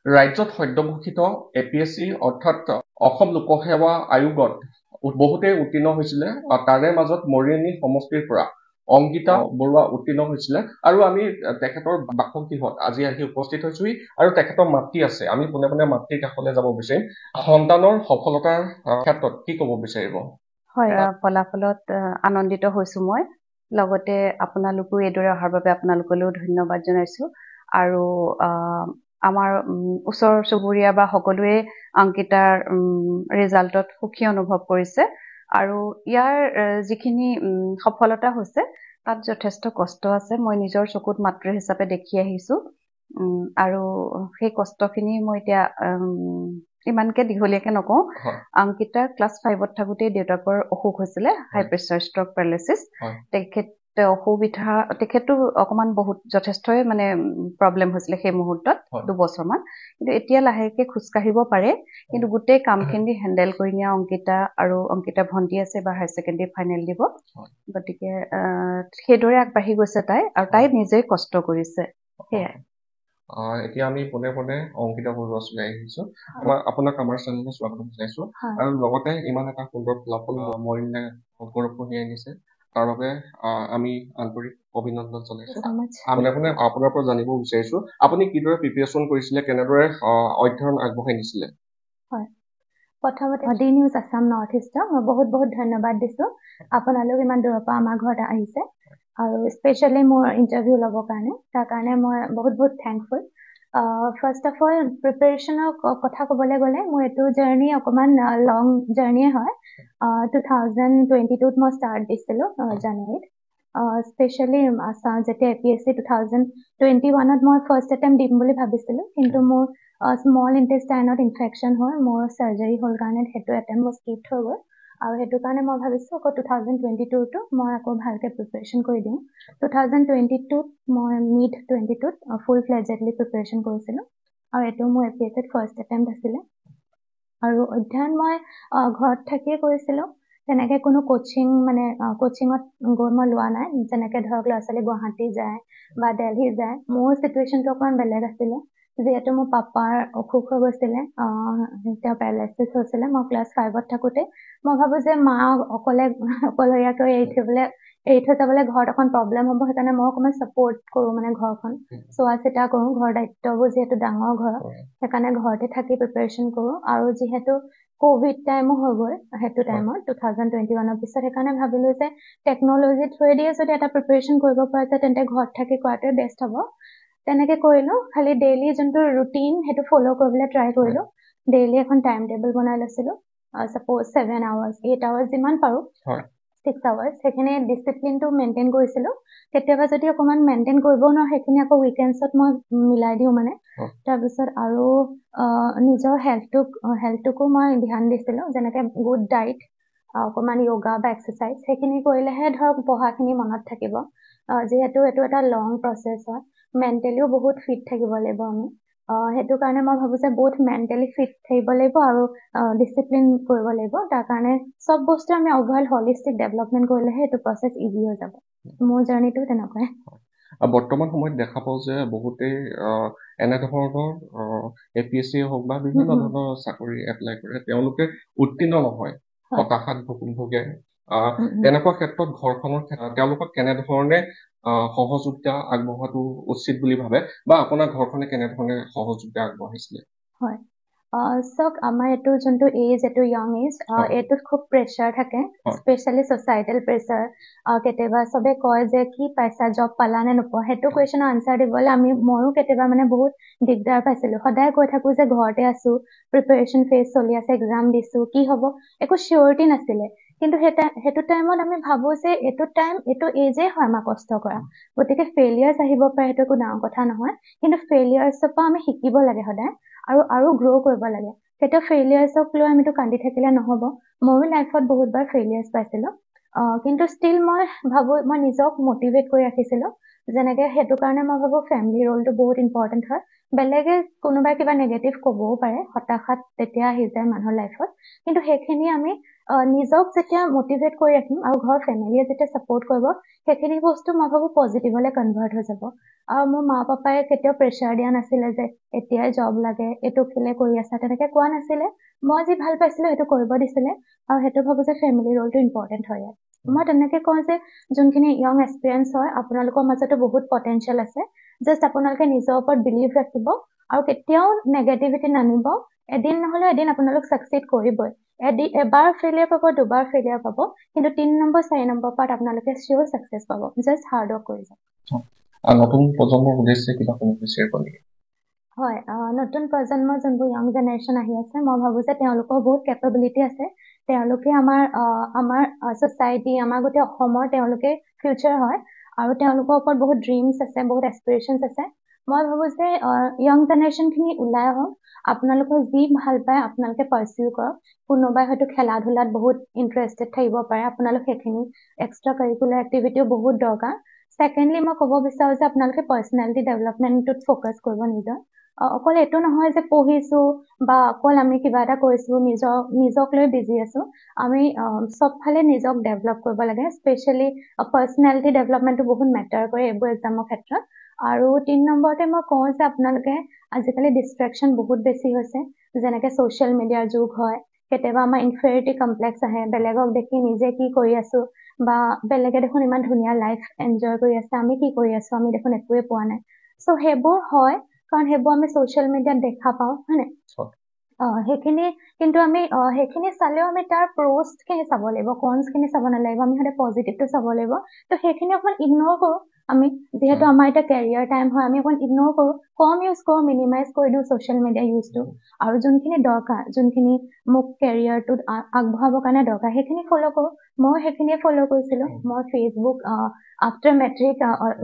ৰাজ্যত সদ্যঘোষিত APSC অৰ্থাৎ অসম লোকসেৱা আয়োগত বহুতেই উত্তীৰ্ণ হৈছিলে তাৰে মাজত মৰিয়নি সমষ্টিৰ পৰা অংকিতা বৰুৱা উত্তীৰ্ণ হৈছিলে আৰু আমি তেখেতৰ বাসগৃহত আজি আহি উপস্থিত হৈছোহি আৰু তেখেতৰ মাতৃ আছে আমি পোনে পোনে মাতৃৰ কাষলৈ যাব বিচাৰিম সন্তানৰ সফলতাৰ ক্ষেত্ৰত কি ক'ব বিচাৰিব হয় ফলাফলত আনন্দিত হৈছো মই লগতে আপোনালোকো এইদৰে অহাৰ বাবে আপোনালোকলৈও ধন্যবাদ জনাইছো আৰু আমাৰ ওচৰ চুবুৰীয়া বা সকলোৱে অংকিতাৰ ৰিজাল্টত সুখী অনুভৱ কৰিছে আৰু ইয়াৰ যিখিনি সফলতা হৈছে তাত যথেষ্ট কষ্ট আছে মই নিজৰ চকুত মাতৃ হিচাপে দেখি আহিছো আৰু সেই কষ্টখিনি মই এতিয়া ইমানকে দীঘলীয়াকে নকওঁ অংকিতা ক্লাছ 5ত থাকোঁতে দেউতাকৰ অসুখ হৈছিলে হাই প্ৰেছাৰ ষ্ট্ৰক পেৰালাইচিছ তেখেতো অকমান বহুত যথেষ্টই মানে প্ৰব্লেম হৈছিলে সেই মুহূৰ্তত 2 বছৰমান কিন্তু এতিয়া লাহেকে খোজকাঢ়িব পাৰে কিন্তু গোটেই কামখিনি হেণ্ডেল কৰি নিয়া অংকিতা ভণ্টি আছে বা হায়াৰ ছেকেণ্ডেৰী ফাইনেল দিব গতিকে সেইদৰে আগবাঢ়ি গৈছে তাই আৰু তাই নিজেই কষ্ট কৰিছে সেয়াই এতিয়া আমি পোনে পোনে অংকিতা বৰুৱা চলাই আহিছো আপোনাক আমাৰ চেনেলত স্বাগতম জনাইছো আৰু লগতে ইমান এটা সুন্দৰ ফলাফল মৰিনে গৌৰৱ কঢ়িয়াই আনিছে তাৰ বাবে আমি আন্তৰিক অভিনন্দন জনাইছো পোনে পোনে আপোনাৰ পৰা জানিব বিচাৰিছো আপুনি কিদৰে প্ৰিপেৰেশ্যন কৰিছিলে কেনেদৰে অধ্যয়ন আগবঢ়াই নিছিলে হয় প্ৰথমতে D news Assam north stock মই বহুত বহুত ধন্যবাদ দিছো আপোনালোক ইমান দূৰৰ পৰা আমাৰ ঘৰত আহিছে আৰু স্পেচিয়েলি মোৰ ইণ্টাৰভিউ ল'বৰ কাৰণে তাৰ কাৰণে মই বহুত বহুত থেংকফুল ফাৰ্ষ্ট অফ অল প্ৰিপেৰেশ্যনৰ কথা ক'বলৈ গ'লে মোৰ এইটো জাৰ্ণি অকণমান লং জাৰ্ণিয়ে হয় 2022ত মই ষ্টাৰ্ট দিছিলোঁ জানুৱাৰীত স্পেচিয়েলি যেতিয়া APSC 2021ত মই ফাৰ্ষ্ট এটেম্প দিম বুলি ভাবিছিলোঁ কিন্তু মোৰ স্মল ইণ্টেষ্টাইনত ইনফেকশ্যন হয় মোৰ চাৰ্জাৰী হ'ল কাৰণে সেইটো এটেম্প মোৰ স্কিপ হৈ গ'ল আৰু সেইটো কাৰণে মই ভাবিছোঁ আকৌ 2022টো মই আকৌ ভালকৈ প্ৰিপেৰেশ্যন কৰি দিওঁ 2022ত মই মিড 20টোত ফুল ফ্লেজেডলি প্ৰিপেৰেশ্যন কৰিছিলোঁ আৰু এইটো মোৰ APSCত ফাৰ্ষ্ট এটেম্প আছিলে আৰু অধ্যয়ন মই ঘৰত থাকিয়ে কৰিছিলোঁ তেনেকৈ কোনো কোচিঙত গৈ মই লোৱা নাই যেনেকৈ ধৰক ল'ৰা ছোৱালী গুৱাহাটী যায় বা দিল্লী যায় মোৰ চিটুৱেশ্যনটো অকণমান বেলেগ আছিলে যিহেতু মোৰ পাপাৰ অসুখ হৈ গৈছিলে তেওঁ পেৰালাইচিছ হৈছিলে মই ক্লাছ 5ত থাকোঁতে মই ভাবোঁ যে মা অকলশৰীয়াকৈ এৰি থৈ যাবলৈ ঘৰত অকণ প্ৰব্লেম হ'ব সেইকাৰণে মই অকণমান ছাপৰ্ট কৰোঁ মানে ঘৰখন চোৱা চিতা কৰোঁ ঘৰৰ দায়িত্ববোৰ যিহেতু ডাঙৰ ঘৰ সেইকাৰণে ঘৰতে থাকি প্ৰিপেৰেশ্যন কৰোঁ আৰু যিহেতু কোভিড টাইমো হৈ গ'ল সেইটো টাইমত 2021ৰ পিছত সেইকাৰণে ভাবিলোঁ যে টেকন'লজি থ্ৰুৱেদিয়ে যদি এটা প্ৰিপেৰেশ্যন কৰিব পৰা যায় তেন্তে ঘৰত থাকি কৰাটোৱে বেষ্ট হ'ব তেনেকৈ কৰিলোঁ খালি ডেইলি যোনটো ৰুটিন সেইটো ফ'ল' কৰিবলৈ ট্ৰাই কৰিলোঁ ডেইলি এখন টাইম টেবুল বনাই লৈছিলোঁ ছাপ'জ 7 আৱাৰ্ছ 8 আৱাৰ্ছ যিমান পাৰোঁ 6 আৱাৰ্ছ সেইখিনি ডিচিপ্লিনটো মেইনটেইন কৰিছিলোঁ কেতিয়াবা যদি অকণমান মেইনটেইন কৰিবও নোৱাৰোঁ সেইখিনি আকৌ উইকেণ্ডছত মই মিলাই দিওঁ মানে তাৰপিছত আৰু নিজৰ হেল্থটোকো মই ধ্যান দিছিলোঁ যেনেকৈ গুড ডাইট অকণমান য়োগা বা এক্সাৰচাইজ সেইখিনি কৰিলেহে ধৰক পঢ়াখিনি মনত থাকিব যিহেতু এইটো এটা লং প্ৰচেছ হয় মেণ্টেলিও বহুত ফিট থাকিব লাগিব আমি সেইটো কাৰণে মই ভাবোঁ যে বহুত মেণ্টেলি ফিট থাকিব লাগিব আৰু ডিচিপ্লিন কৰিব লাগিব তাৰ কাৰণে চব বস্তু আমি অভাৰঅল হলিষ্টিক ডেভেলপমেণ্ট কৰিলেহে এইটো প্ৰচেছ ইজি হৈ যাব মোৰ জাৰ্ণিটো তেনেকুৱাই বৰ্তমান সময়ত দেখা পাওঁ যে বহুতেই এনেধৰণৰ APSC হওক বা বিভিন্ন ধৰণৰ চাকৰি এপ্লাই কৰে তেওঁলোকে উত্তীৰ্ণ নহয় হতাশাত ভোগে তেনেকুৱা ক্ষেত্ৰত ঘৰখনৰ তেওঁলোকক কেনেধৰণে সহযোগিতা আগবঢ়োৱাটো উচিত বুলি ভাবে বা আপোনাৰ ঘৰখনে কেনেধৰণে সহযোগিতা আগবঢ়াইছিলে হয় চাওক আমাৰ এইটো যোনটো এজ এইটো য়ং এজ এইটোত খুব প্ৰেছাৰ থাকে স্পেচিয়েলি ছ'চাইটেল প্ৰেছাৰ কেতিয়াবা চবে কয় যে কি পাইছা জব পালা নে নোপোৱা সেইটো কুৱেশ্যনৰ আনচাৰ দিবলৈ ময়ো কেতিয়াবা মানে বহুত দিগদাৰ পাইছিলোঁ সদায় কৈ থাকোঁ যে ঘৰতে আছোঁ প্ৰিপেৰেশ্যন ফেজ চলি আছে এক্সাম দিছোঁ কি হ'ব একো চিয়ৰিটি নাছিলে কিন্তু সেইটো টাইমত আমি ভাবোঁ যে এইটো এজেই হয় আমাৰ কষ্ট কৰা গতিকে ফেইলিয়াৰ্ছ আহিব পাৰে সেইটো একো ডাঙৰ কথা নহয় কিন্তু ফেইলিয়াৰ্ছৰ পৰা আমি শিকিব লাগে সদায় আৰু গ্ৰ' কৰিব লাগে তেতিয়া ফেইলিয়াৰ্ছক লৈ আমিতো কান্দি থাকিলে নহ'ব ময়ো লাইফত বহুতবাৰ ফেইলিয়াৰ্ছ পাইছিলোঁ কিন্তু ষ্টিল মই ভাবোঁ মই নিজক মটিভেট কৰি ৰাখিছিলোঁ যেনেকৈ সেইটো কাৰণে মই ভাবোঁ ফেমিলি ৰোলটো বহুত ইম্পৰ্টেণ্ট হয় বেলেগে কোনোবাই কিবা নেগেটিভ ক'বও পাৰে, হতাশাত তেতিয়া আহি যায় মানুহৰ লাইফত, কিন্তু সেইখিনি আমি নিজক যেতিয়া মটিভেট কৰি ৰাখিম আৰু ঘৰৰ ফেমিলিয়ে যেতিয়া ছাপোৰ্ট কৰিব, সেইখিনি বস্তু মই ভাবো পজিটিভলৈ কনভাৰ্ট হৈ যাব। আৰু মোৰ মা পাপাই কেতিয়াও প্ৰেছাৰ দিয়া নাছিলে যে এতিয়াই জব লাগে, এইটো কেলে কৰি আছা, তেনেকে কোৱা নাছিলে। মই যি ভাল পাইছিলো সেইটো কৰিব দিছিলে, আৰু সেইটো ভাবো যে ফেমিলি ৰোলটো ইম্পৰ্টেণ্ট হয় ইয়াত। মই তেনেকে কওঁ যে যোনখিনি য়ং এক্সপিৰিয়েঞ্চ হয়, আপোনালোকৰ মাজতো বহুত পটেনচিয়েল আছে, জাষ্ট আপোনালোকে নিজৰ ওপৰত বিলিভ ৰাখিব আৰু কেতিয়াও নেগেটিভিটি নানিব। এদিন নহলে এদিন আপোনালোক ছাকচিড কৰিবই। এবাৰ ফেইলিয়াৰ পাব, দুবাৰ ফেইলিয়াৰ পাব, কিন্তু 3 নম্বৰ 4 নম্বৰ পাৰ্ট আপোনালোকে চিয়ৰ ছাকচেছ পাব, জাষ্ট হাৰ্ড ৱৰ্ক কৰি যাওক। নতুন প্ৰজন্মৰ উদ্দেশ্যে কিবা কোনো শ্বেয়াৰ কৰিব নেকি? হয়, নতুন প্ৰজন্মৰ যোনবোৰ য়ং জেনেৰেশ্যন আহি আছে, মই ভাবো যে তেওঁলোকৰ বহুত কেপেবিলিটি আছে। তেওঁলোকে আমাৰ ছ'চাইটি, আমাৰ গোটেই অসমৰ তেওঁলোকে ফিউচাৰ হয়, আৰু তেওঁলোকৰ ওপৰত বহুত ড্ৰিমছ আছে, বহুত এস্পিৰেশ্যনছ আছে। মই ভাবো যে য়ং জেনেৰেশ্যনখিনি ওলাই আহক, আপোনালোকৰ যি ভাল পায় আপোনালোকে পাৰ্চিউ কৰক। কোনোবাই হয়তো খেলা ধূলাত বহুত ইণ্টাৰেষ্টেড থাকিব পাৰে, আপোনালোক সেইখিনি এক্সট্ৰা কাৰিকুলাৰ এক্টিভিটিও বহুত দৰকাৰ। ছেকেণ্ডলি মই ক'ব বিচাৰো যে আপোনালোকে পাৰ্চনেলিটি ডেভেলপমেণ্টটোত ফ'কাছ কৰিব নিজৰ। অকল এইটো নহয় যে পঢ়িছো বা অকল আমি কিবা এটা কৰিছো নিজক লৈ বিজি আছো। আমি চবফালে নিজক ডেভেলপ কৰিব লাগে, স্পেচিয়েলি পাৰ্চনেলিটি ডেভেলপমেণ্টটো বহুত মেটাৰ কৰে এইবোৰ এক্সামৰ ক্ষেত্ৰত। আৰু 3 নম্বৰতে মই কওঁ যে আপোনালোকে আজিকালি ডিষ্ট্ৰেকশ্যন বহুত বেছি হৈছে, যেনেকে ছ'চিয়েল মিডিয়াৰ যুগ হয়, কেতিয়াবা আমাৰ ইনফেৰিটি কমপ্লেক্স আহে, বেলেগক দেখি নিজে কি কৰি আছো, বা বেলেগে দেখোন ইমান ধুনীয়া লাইফ এনজয় কৰি আছে, আমি কি কৰি আছো, আমি দেখোন একোৱে পোৱা নাই। চ' সেইবোৰ হয়, কাৰণ সেইবোৰ আমি ছ'চিয়েল মিডিয়াত দেখা পাওঁ, হয় নাই? সেইখিনি কিন্তু আমি সেইখিনি চালেও আমি তাৰ প্ৰ'ষ্টখিনি চাব লাগিব, কনছখিনি চাব নালাগিব, আমি সদায় পজিটিভটো চাব লাগিব। তো সেইখিনি অকণমান ইগন'ৰ কৰোঁ আমি, যিহেতু আমাৰ এতিয়া কেৰিয়াৰ টাইম হয়, আমি অকণ ইগন'ৰ কৰোঁ, কম ইউজ কৰোঁ, মিনিমাইজ কৰি দিওঁ ছ'চিয়েল মিডিয়া ইউজটো, আৰু যোনখিনি দৰকাৰ, যোনখিনি মোক কেৰিয়াৰটোত আগবঢ়াবৰ কাৰণে দৰকাৰ, সেইখিনি ফ'ল' কৰোঁ। মই সেইখিনিয়ে ফ'ল' কৰিছিলোঁ। মই ফেচবুক আফটাৰ মেট্ৰিক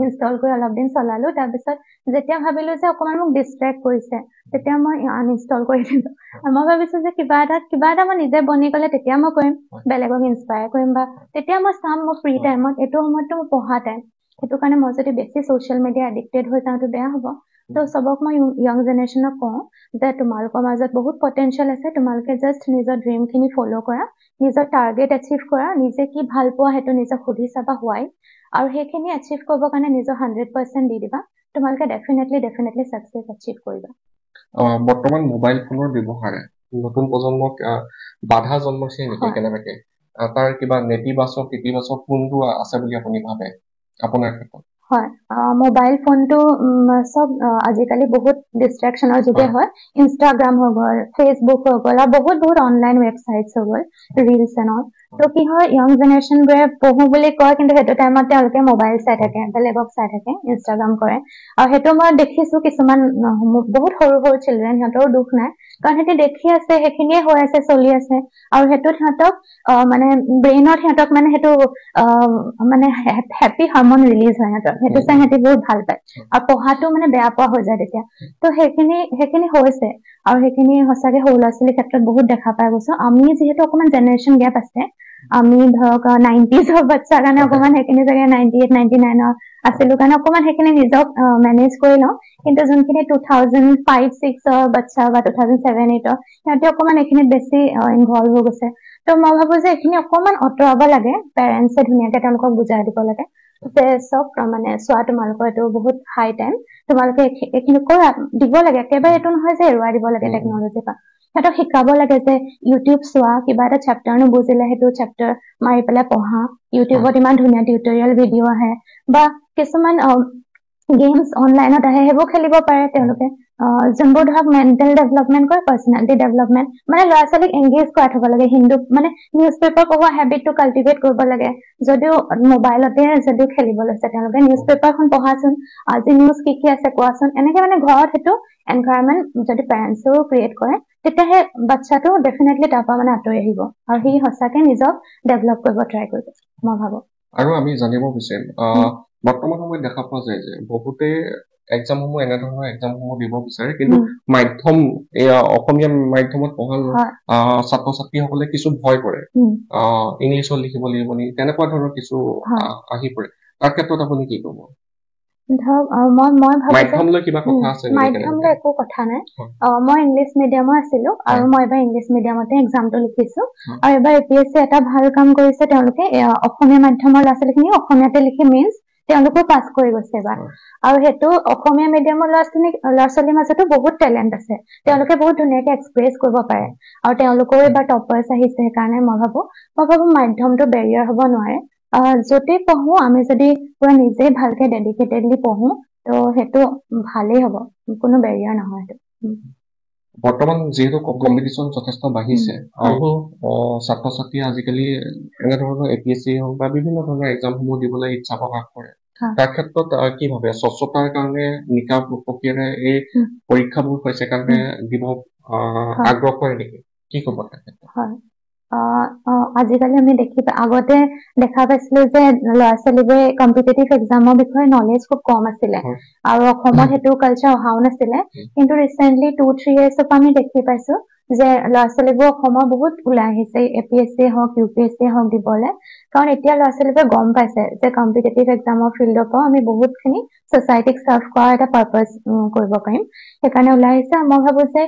ইনষ্টল কৰি অলপ দিন চলালো, তাৰপিছত যেতিয়া ভাবিলো যে অকণমান মোক ডিষ্ট্ৰেক্ট কৰিছে, তেতিয়া মই আনইনষ্টল কৰি দিলোঁ। মই ভাবিছো যে কিবা এটা মই নিজে বনি গ'লে তেতিয়া মই কৰিম, বেলেগক ইনস্পায়াৰ কৰিম, বা তেতিয়া মই চাম মোৰ ফ্ৰী টাইমত, এইটো সময়ততো মোৰ পঢ়া টাইম। সেইটো কাৰণে মই যদি বেছি ছ'চিয়েল মিডিয়া এডিক্টেড হৈ যাওঁতো বেয়া হ'ব। তো চবক মই য়ং জেনেৰেশ্যনক কওঁ যে তোমালোকৰ মাজত বহুত পটেনচিয়েল আছে, তোমালোকে জাষ্ট নিজৰ ড্ৰিমখিনি ফ'ল' কৰা, নিজৰ টাৰ্গেট এচিভ কৰা, নিজে কি ভাল পোৱা সেইটো নিজক সুধি চাবা হোৱাই, আৰু সেইখিনি এচিভ কৰিবৰ কাৰণে নিজৰ 100% দি দিবা, তোমালোকে ডেফিনেটলি ছাকচেছ এচিভ কৰিবা। বৰ্তমান মোবাইল ফোনৰ ব্যৱহাৰে নতুন প্ৰজন্মক বাধা জন্মাইছে নেকি? কেনেবাকে তাৰ কিবা নেতিবাচক ইতিবাচক কোনটো আছে বুলি আপুনি ভাবে আপোনাৰ ক্ষেত্ৰত? হয়, মোবাইল ফোনটো চব আজিকালি বহুত ডিষ্ট্ৰেকশ্যনৰ যোগে হয়। ইনষ্টাগ্ৰাম হৈ গ'ল, ফেচবুক হৈ গ'ল, আৰু বহুত অনলাইন ৱেবছাইটছ হৈ গ'ল, ৰিলছ এণ্ড। তো কি হয়, য়ং জেনেৰেশ্যনবোৰে পঢ়ো বুলি কয়, কিন্তু সেইটো টাইমত তেওঁলোকে মোবাইল চাই থাকে, বেলেগক চাই থাকে, ইনষ্টাগ্ৰাম কৰে। আৰু সেইটো মই দেখিছো কিছুমান বহুত সৰু চিলড্ৰেন, সিহঁতৰো দুখ নাই, কাৰণ সিহঁতে দেখি আছে, সেইখিনিয়ে হৈ আছে, চলি আছে, আৰু সেইটোত সিহঁতক মানে ব্ৰেইনত সিহঁতক মানে সেইটো মানে হেপী হৰমন ৰিলিজ হয় সিহঁতৰ, সেইটো চাই সিহঁতি বহুত ভাল পায়, আৰু পঢ়াটো মানে বেয়া পোৱা হৈ যায় তেতিয়া। তো সেইখিনি হৈছে, আৰু সেইখিনি সঁচাকে সৰু ল'ৰা ছোৱালীৰ ক্ষেত্ৰত বহুত দেখা পাই গৈছো। আমি যিহেতু অকণমান জেনেৰেশ্যন গেপ আছে, আমি ধৰক 90s বাচ্চাৰ কাৰণে অকণমান সেইখিনি জেগাত 98, 99 আছিলো কাৰণে অকণমান সেইখিনি নিজক মেনেজ কৰি লওঁ, কিন্তু যোনখিনি 2005-06 বাচ্চা বা 2007-08 সিহঁতে অকণমান এইখিনিত বেছি ইনভলভ হৈ গৈছে। তো মই ভাবো যে এইখিনি অকণমান আঁতৰাব লাগে, পেৰেণ্টছে ধুনীয়াকে তেওঁলোকক বুজাই দিব লাগে যে চব মানে চোৱা, তোমালোকৰ এইটো বহুত হাই টাইম, তোমালোকে এইখিনি কৰা দিব লাগে, একেবাৰে এইটো নহয় যে এৰুৱাই দিব লাগে টেকনলজিৰ পৰা। সিহঁতক শিকাব লাগে যে ইউটিউব চোৱা, কিবা এটা চেপ্টাৰ নুবুজিলে সেইটো চেপ্টাৰ মাৰি পেলাই পঢ়া, ইউটিউবত ইমান ধুনীয়া টিউটৰিয়েল ভিডিঅ' আহে, বা কিছুমান গেমছ অনলাইনত আহে, সেইবোৰ খেলিব পাৰে তেওঁলোকে, যোনবোৰ ধৰক মেণ্টেল ডেভেলপমেণ্ট কৰে, পাৰ্চনেলিটি ডেভেলপমেণ্ট, মানে ল'ৰা ছোৱালীক এংগেজ কৰাই থব লাগে। মানে নিউজ পেপাৰ পঢ়োৱা হেবিটটো কাল্টিভেট কৰিব লাগে, যদিও মোবাইলতে যদিও খেলিব লৈছে তেওঁলোকে, নিউজ পেপাৰখন পঢ়াচোন, আজি নিউজ কি আছে কোৱাচোন, এনেকে মানে ঘৰত সেইটো এনভাইৰনমেণ্ট যদি পেৰেণ্টছেও ক্ৰিয়েট কৰে, তেতিয়া সেই বাচ্ছাটো ডেফিনেটলি তাৰ পৰা মানে আঁতৰি আহিব, আৰু সি সঁচাকে নিজক ডেভেলপ কৰিব ট্ৰাই কৰিব, মই ভাবো। আৰু আমি জানিব বিচাৰিম, বৰ্তমান সময়ত দেখা পোৱা যায় যে বহুতে এক্সামসমূহ এনেধৰণৰ এক্সামসমূহ দিব বিচাৰে, কিন্তু মাধ্যম অসমীয়া মাধ্যমত পঢ়া ছাত্ৰ ছাত্ৰীসকলে কিছু ভয় কৰে, ইংলিছত লিখিব লাগিব নেকি, তেনেকুৱা ধৰণৰ কিছু আহি পৰে। তাৰ ক্ষেত্ৰত আপুনি কি ক'ব? ধৰক মই ভাবো মাধ্যমলৈ কিবা কথা আছে নেকি মাধ্যমলৈ একো কথা নাই মই ইংলিছ মিডিয়ামৰ আছিলো আৰু মই এবাৰ ইংলিছ মিডিয়ামতে এক্সামটো লিখিছো আৰু এবাৰ এপিএছচি এটা ভাল কাম কৰিছে তেওঁলোকে অসমীয়া মাধ্যমৰ ল'ৰা ছোৱালীখিনি অসমীয়াতে লিখি মেইনছ তেওঁলোকেও পাছ কৰি গৈছে এবাৰ আৰু সেইটো অসমীয়া মিডিয়ামৰ ল'ৰা ছোৱালীৰ মাজতো বহুত টেলেণ্ট আছে তেওঁলোকে বহুত ধুনীয়াকে এক্সপ্ৰেছ কৰিব পাৰে আৰু তেওঁলোকেও এবাৰ টপাৰ্ছ আহিছে সেইকাৰণে মই ভাবো মাধ্যমটো বেৰিয়াৰ হ'ব নোৱাৰে য'তেই পঢ়ো আমি যদি পুৰা নিজে ভালকে ডেডিকেটেডলি পঢ়ো তো সেইটো ভালেই হ'ব কোনো বেৰিয়াৰ নহয় সেইটো বৰ্তমান যিহেতু কম্পিটিশ্যন যথেষ্ট বাঢ়িছে আৰু ছাত্ৰ ছাত্ৰীয়ে আজিকালি এনেধৰণৰ এপিএছচি হওক বা বিভিন্ন ধৰণৰ এক্সামসমূহ দিবলৈ ইচ্ছা প্ৰকাশ কৰে তাৰ ক্ষেত্ৰত কি ভাবে স্বচ্ছতাৰ কাৰণে নিকা প্ৰক্ৰিয়াৰে এই পৰীক্ষাবোৰ হৈছে কাৰণে দিব আগ্ৰহ কৰে নেকি কি ক'ব তাৰ ক্ষেত্ৰত হয় আজিকালি আমি আগতে দেখা পাইছিলো যে ল'ৰা ছোৱালীবোৰে কম্পিটিটিভ এক্সামৰ বিষয়ে নলেজ খুব কম আছিলে আৰু অসমত সেইটো কালচাৰ অহাও নাছিলে কিন্তু ৰিচেণ্টলি 2-3 yearsৰ পৰা আমি দেখি পাইছো যে ল'ৰা ছোৱালীবোৰ অসমৰ বহুত ওলাই আহিছে এপিএছচি হওক ইউপিএছচি হওক দিবলৈ কাৰণ এতিয়া ল'ৰা ছোৱালীবোৰে গম পাইছে যে কম্পিটিটিভ এক্সামৰ ফিল্ডৰ পৰা আমি বহুতখিনি ছ'চাইটিক চাৰ্ভ কৰা এটা পাৰপাছ কৰিব পাৰিম সেইকাৰণে ওলাই আহিছে মই ভাবো যে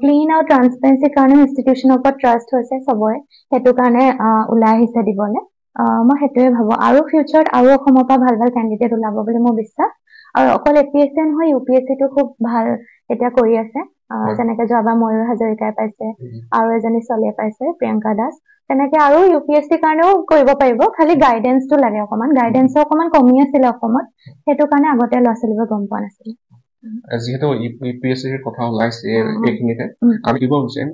ক্লিন আৰু ট্ৰান্সপেৰেঞ্চিৰ কাৰণে ইনষ্টিটিউচনৰ ওপৰত ট্ৰাষ্ট হৈছে চবৰে সেইটো কাৰণে ওলাই আহিছে দিবলৈ মই সেইটোৱে ভাবো আৰু ফিউচাৰত আৰু অসমৰ পৰা ভাল ভাল কেণ্ডিডেট ওলাব বুলি মোৰ বিশ্বাস আৰু অকল এপিএছচি নহয় ইউপিএছচিটো খুব ভাল এতিয়া কৰি আছে যেনেকে যোৱাবাৰ ময়ূৰ হাজৰিকাই পাইছে আৰু এজনী ছোৱালীয়ে পাইছে প্ৰিয়ংকা দাস তেনেকে আৰু ইউপিএছচিৰ কাৰণেও কৰিব পাৰিব খালি গাইডেন্সটো লাগে অকমান গাইডেন্সৰ অকমান কমি আছিলে অসমত সেইটো কাৰণে আগতে ল'ৰা ছোৱালীবোৰ গম পোৱা নাছিলে যিহেতু ইউপিএছচিৰ কথা ওলাইছে এইখিনিতে আমি দিব বিচাৰিম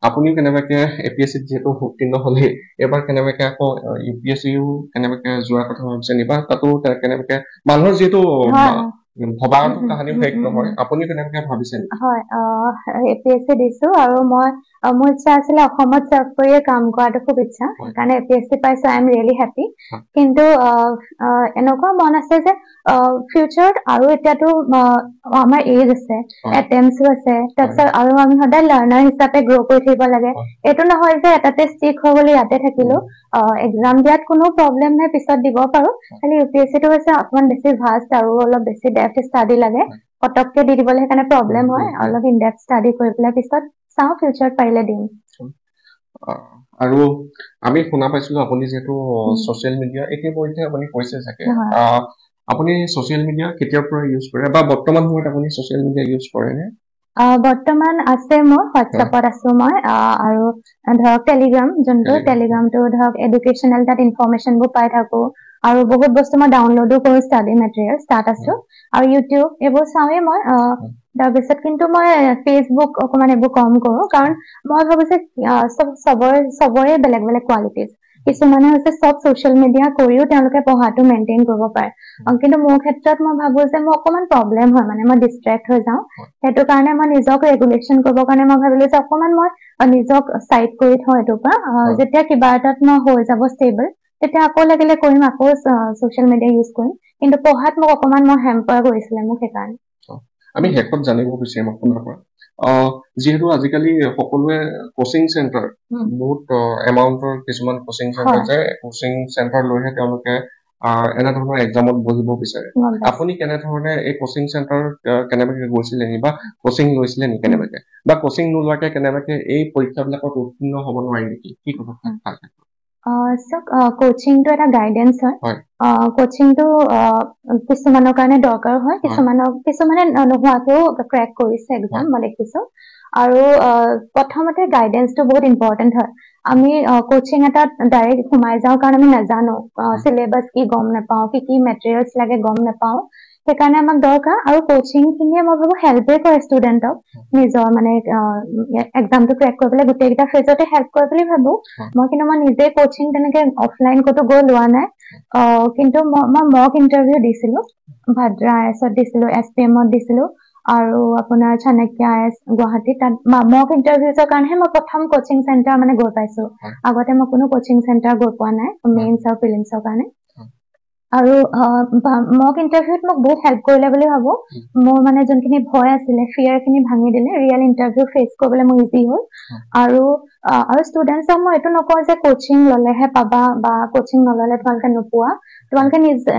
আপুনি কেনেবাকে এপিএছচিত যিহেতু উত্তীৰ্ণ হলে এবাৰ কেনেবাকে আকৌ ইউপিএছচিও কেনেবাকে যোৱাৰ কথা ভাবিছে নি বা তাতো কেনেবাকে মানুহৰ যিহেতু ভবাটো কাহিনী শেষ নহয় আপুনি কেনেবাকে ভাবিছে হয় এপিএছচি দিছো আৰু মই মোৰ ইচ্ছা আছিলে অসমত চাৰ্ভ কৰিয়ে কাম কৰাটো খুব ইচ্ছা সেইকাৰণে এপিএছচি পাইছো আই এম ৰিয়েলি হেপী কিন্তু এনেকুৱা মন আছে যে ফিউচাৰত আৰু এতিয়াতো আমাৰ এজ আছে এটেম্পছো আছে তাৰপিছত আৰু আমি সদায় লাৰ্ণাৰ হিচাপে গ্ৰ' কৰি থাকিব লাগে এইটো নহয় যে এটাতে ষ্টিক হৈ গ'লে ইয়াতে থাকিলো এক্সাম দিয়াত কোনো প্ৰব্লেম নাই পিছত দিব পাৰো খালি ইউপিএছচিটো হৈছে অকমান বেছি ভাষ্ট আৰু অলপ বেছি ডেপ্থ ষ্টাডি লাগে পটককে দি দিবলৈ সেইকাৰণে প্ৰব্লেম হয় অলপ ইন ডেপ্থ ষ্টাডি কৰি পেলাই পিছত চাওঁ ফিউচাৰত পাৰিলে দিম আৰু আমি শুনা পাইছিলো আপুনি যিহেতু ছচিয়েল মিডিয়া ইতিমধ্যে আপুনি কৈছে চাগে আপুনি ছচিয়েল মিডিয়া কেতিয়াৰ পৰা ইউজ কৰে বা বৰ্তমান সময়ত আপুনি ছচিয়েল মিডিয়া ইউজ কৰে নে বৰ্তমান আছে মোৰ হোৱাটছএপত আছো মই আৰু ধৰক টেলিগ্ৰাম যোনটো টেলিগ্ৰামটো ধৰক এডুকেশ্যনেল তাত ইনফৰমেশ্যনবোৰ পাই থাকো আৰু বহুত বস্তু মই ডাউনলোডো কৰো ষ্টাডি মেটেৰিয়েলছ তাত আছো আৰু ইউটিউব এইবোৰ চাওঁৱেই মই তাৰপিছত কিন্তু মই ফেচবুক অকমান এইবোৰ কম কৰো কাৰণ মই ভাবো যে চবৰে বেলেগ বেলেগ কোৱালিটিজ কিছুমানে হৈছে চব ছচিয়েল মিডিয়া কৰিও তেওঁলোকে পঢ়াটো মেইনটেইন কৰিব পাৰে কিন্তু মোৰ ক্ষেত্ৰত মই ভাবো যে মোৰ অকমান প্ৰব্লেম হয় মানে মই ডিষ্ট্ৰেক্ট হৈ যাওঁ সেইটো কাৰণে মই নিজক ৰেগুলেশ্যন কৰিবৰ কাৰণে মই ভাবিলো যে অকমান মই নিজক চাইড কৰি থওঁ এইটোৰ পৰা যেতিয়া কিবা এটাত মই হৈ যাব ষ্টেবল তেতিয়া আকৌ লাগিলে কৰিম আকৌ ছচিয়েল মিডিয়া ইউজ কৰিম কিন্তু পঢ়াত মোক অকমান মই হেম্পাৰ কৰিছিলে মোক সেইকাৰণে আমি শেষত জানিব বিচাৰিম আপোনাৰ পৰা যিহেতু আজিকালি সকলোৱে কোচিং চেণ্টাৰ বহুত এমাউণ্টৰ কিছুমান কোচিং চেণ্টাৰ যে কোচিং চেণ্টাৰ লৈহে তেওঁলোকে এনেধৰণৰ এক্সামত বহিব বিচাৰে আপুনি কেনেধৰণে এই কোচিং চেণ্টাৰ কেনেবাকে গৈছিলে নি বা কোচিং লৈছিলে নি কেনেবাকে বা কোচিং নোলোৱাকে কেনেবাকে এই পৰীক্ষাবিলাকত উত্তীৰ্ণ হ'ব নোৱাৰি নেকি কি ক'ব কোচিংটো এটা গাইডেন্স হয় কোচিংটো কিছুমানৰ কাৰণে দৰকাৰ হয় কিছুমানে নোহোৱাকেও ক্ৰেক কৰিছে এক্সাম মই দেখিছো আৰু প্ৰথমতে গাইডেন্সটো বহুত ইম্পৰ্টেণ্ট হয় আমি কোচিং এটাত ডাইৰেক্ট সোমাই যাওঁ কাৰণ আমি নাজানো চিলেবাছ কি গম নাপাওঁ কি মেটেৰিয়েলছ লাগে গম নাপাওঁ সেইকাৰণে আমাক দৰকাৰ আৰু কোচিং খিনিয়ে মই ভাবো হেল্পে কৰে ষ্টুডেণ্টক নিজৰ মানে এক্সামটো ক্ৰেক কৰিবলৈ গোটেইকেইটা ফেজতে হেল্প কৰে বুলি ভাবো কিন্তু মই নিজে কোচিং তেনেকে অফলাইন ক'তো গৈ লোৱা নাই কিন্তু মই মক ইণ্টাৰভিউ দিছিলো ভাদ্ৰা আইএছত দিছিলো SPMত দিছিলো আৰু আপোনাৰ চাণক্য আইএছ গুৱাহাটী তাত মক ইণ্টাৰভিউজৰ কাৰণেহে মই প্ৰথম কোচিং চেণ্টাৰ মানে গৈ পাইছো আগতে মই কোনো কোচিং চেণ্টাৰ গৈ পোৱা নাই মেইনছ আৰু প্ৰিলিমছৰ কাৰণে আৰু মক ইণ্টাৰভিউত মোক বহুত হেল্প কৰিলে বুলি ভাবো মোৰ মানে যোনখিনি ভয় আছিলে ফিয়াৰখিনি ভাঙি দিলে ৰিয়েল ইণ্টাৰভিউ ফেচ কৰিবলৈ মোৰ ইজি হ'ল আৰু ষ্টুডেণ্টছক মই এইটো নকওঁ যে কোচিং ল'লেহে পাবা বা কোচিং নল'লে তোমালোকে নোপোৱা তোমালোকে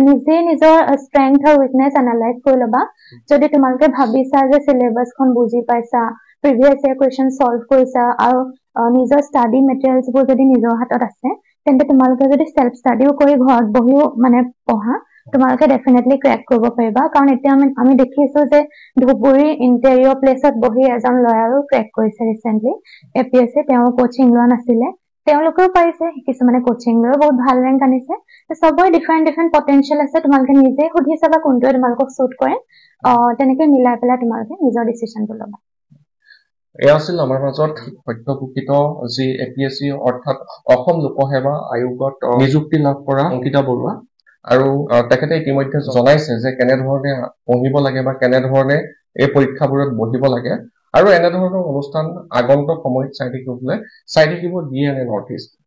নিজে নিজৰ ষ্ট্ৰেংথ আৰু উইকনেছ এনালাইজ কৰি ল'বা যদি তোমালোকে ভাবিছা যে চিলেবাছখন বুজি পাইছা প্ৰিভিয়াছ ইয়াৰ কুৱেশ্যন ছল্ভ কৰিছা আৰু নিজৰ ষ্টাডি মেটেৰিয়েলছবোৰ যদি নিজৰ হাতত আছে তেন্তে তোমালোকে যদি সেলফ ষ্টাডিও কৰি ঘৰত বহিও মানে পঢ়া তোমালোকে ডেফিনেটলি ক্ৰেক কৰিব পাৰিবা কাৰণ এতিয়া আমি দেখিছো যে ধুবুৰী ইণ্টেৰিয়ৰ প্লেচত বহি এজন ল'ৰাৰো ক্ৰেক কৰিছে ৰিচেণ্টলি APSC তেওঁ কোচিং লোৱা নাছিলে তেওঁলোকেও পাৰিছে কিছুমানে কোচিং লৈও বহুত ভাল ৰেংক আনিছে সবৰে ডিফাৰেণ্ট পটেনচিয়েল আছে তোমালোকে নিজে সুধি চাবা কোনটোৱে তোমালোকক চুট কৰে তেনেকৈ মিলাই পেলাই তোমালোকে নিজৰ ডিচিশ্যনটো ল'বা এয়া আছিল আমাৰ মাজত সত্যঘোষিত যি APSC অৰ্থাৎ অসম লোকসেৱা আয়োগত নিযুক্তি লাভ কৰা অংকিতা বৰুৱা আৰু তেখেতে ইতিমধ্যে জনাইছে যে কেনেধৰণে পঢ়িব লাগে বা কেনেধৰণে এই পৰীক্ষাবোৰত বহিব লাগে আৰু এনেধৰণৰ অনুষ্ঠান আগন্তুক সময়ত চাই থাকিব দিয়ে এনে নৰ্থ ইষ্ট